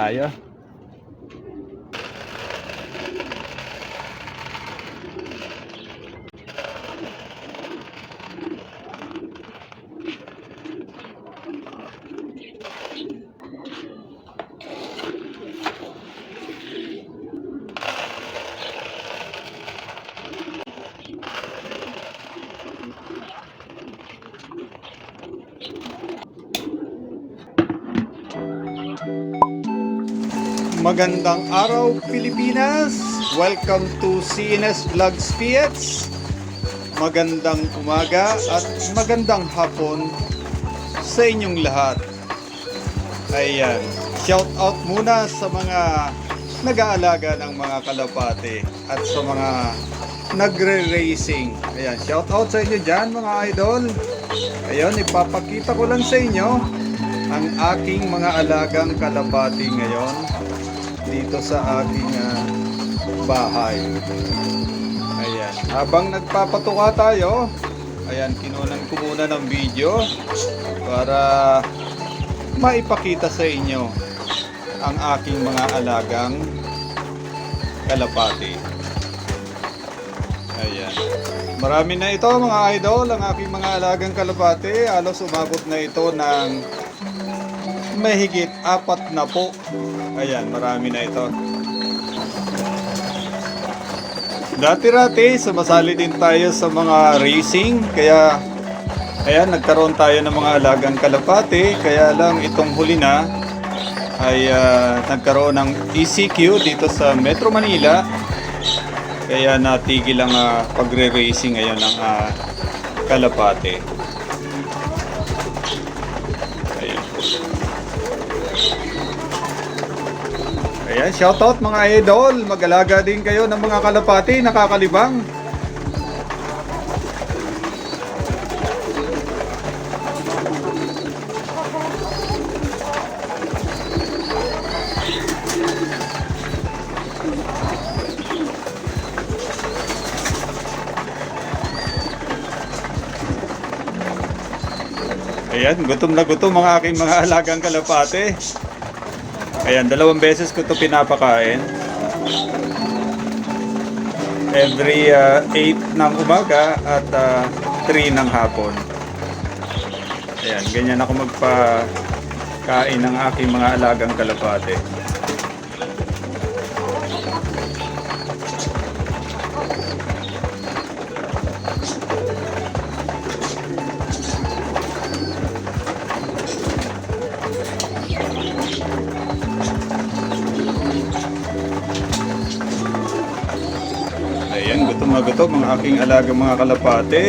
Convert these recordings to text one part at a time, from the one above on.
tayo. Magandang araw, Pilipinas! Welcome to CNS Vlogs PH. Magandang umaga at magandang hapon sa inyong lahat. Ayan, shout out muna sa mga nag-aalaga ng mga kalapati at sa mga nagre-racing. Ayan, shout out sa inyo dyan mga idol. Ayun, ipapakita ko lang sa inyo ang aking mga alagang kalapati ngayon dito sa aking bahay. Ayan, habang nagpapatuka tayo, ayan, kinunan ko muna ng video para maipakita sa inyo ang aking mga alagang kalapati. Ayan, marami na ito mga idol, ang aking mga alagang kalapati. Halos umabot na ito ng mahigit 4 na po. Ayan, marami na ito. Dati-rati, sumasali din tayo sa mga racing. Kaya, ayan, nagkaroon tayo ng mga alagang kalapati. Kaya lang, itong huli na ay nagkaroon ng ECQ dito sa Metro Manila. Kaya natigil ang pagre-racing ngayon ng kalapati. Ayan, shoutout mga idol. Mag-alaga din kayo ng mga kalapati, nakakalibang. Ayan, gutom na gutom ang aking mga alagang kalapati. Ayan, 2 beses ko ito pinapakain. Every 8 ng umaga at 3 ng hapon. Ayan, ganyan ako magpakain ng aking mga alagang kalapati. Ayan, gutom na gutom ang aking alagang mga kalapati.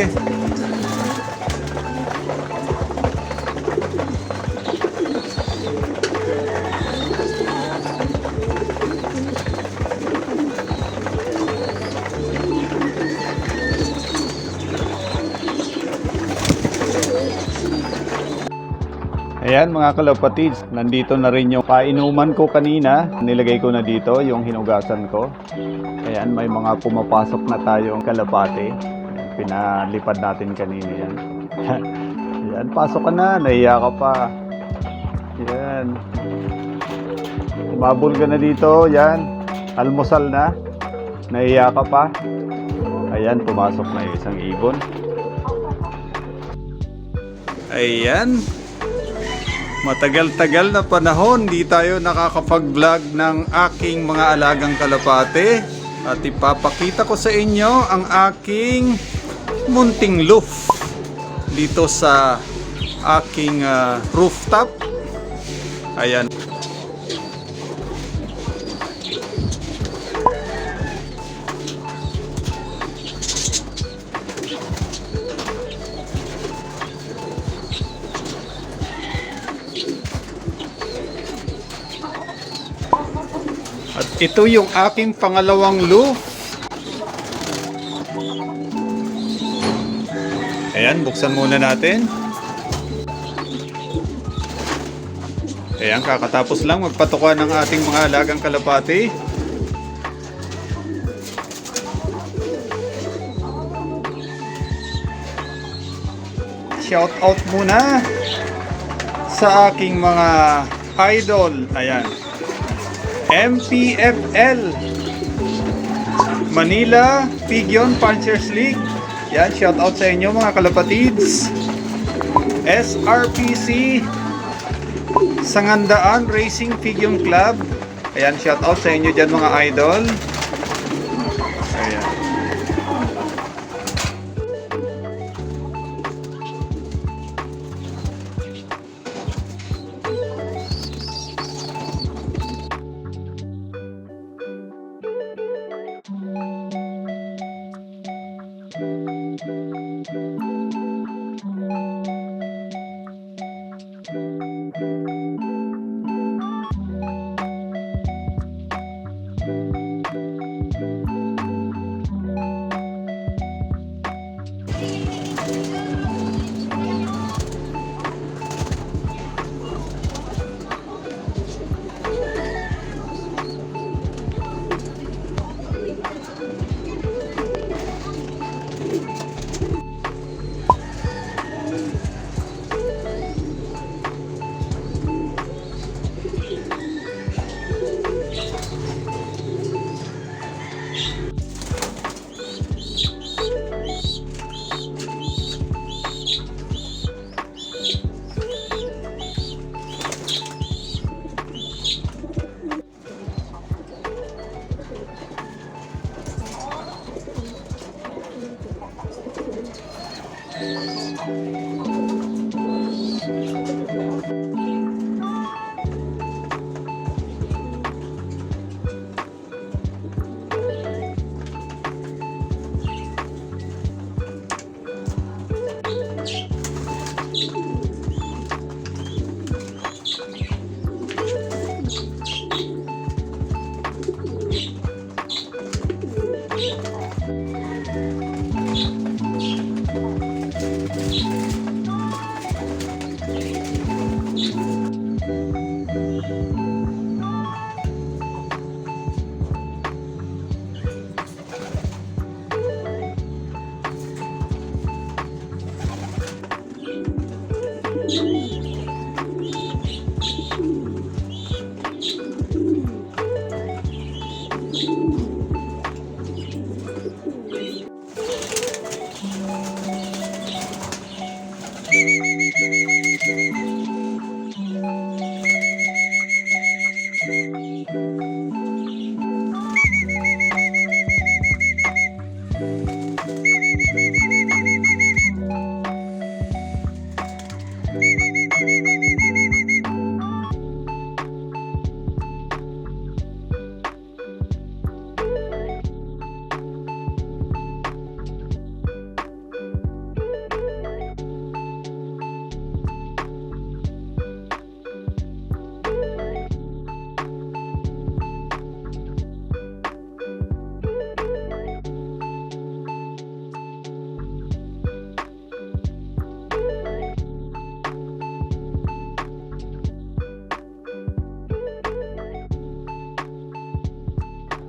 Ayan mga kalapati, nandito na rin yung kainuman ko kanina. Nilagay ko na dito yung hinugasan ko. Ayan, may mga pumapasok na tayong kalapati. Pinalipad natin kanina yan. Ayan, pasok ka na, nahiya ka pa. Ayan. Umabol ka na dito, yan. Almusal na, nahiya ka pa. Ayan, pumasok na yung isang ibon. Ayan. Matagal-tagal na panahon di tayo nakakapag-vlog ng aking mga alagang kalapati. At ipapakita ko sa inyo ang aking munting loft dito sa aking rooftop. Ayan. At ito yung aking pangalawang loft. Ayan, buksan muna natin. Ayan, kakatapos lang magpatuka ng ating mga alagang kalapati. Shout out muna sa aking mga idol. Ayan. MPFL, Manila Pigeon Punchers League. Yan, shout out sa inyo mga kalapatids. SRPC, Sangandaan Racing Pigeon Club. Ayan, shout out sa inyo dyan mga idol. Ayan.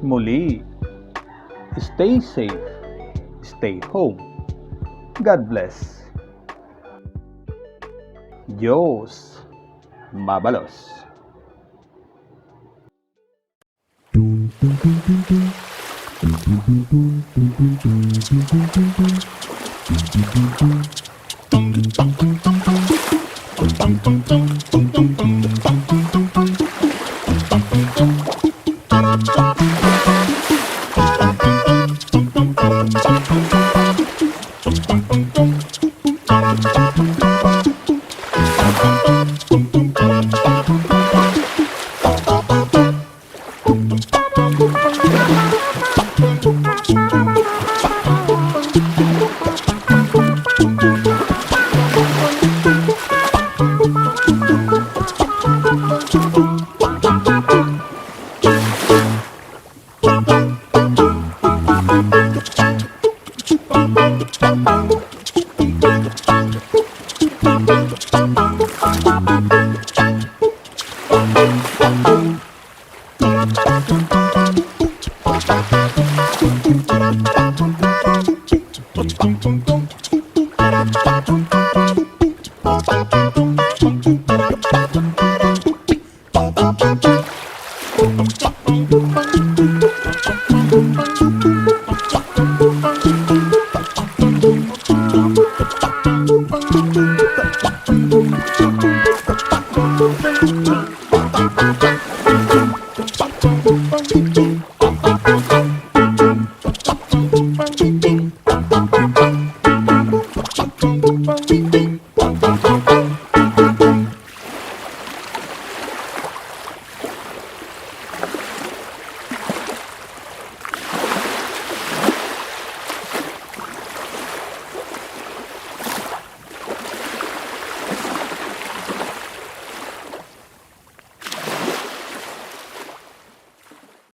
Muli, stay safe, stay home. God bless. Diyos mabalos. Boom, boom, boom.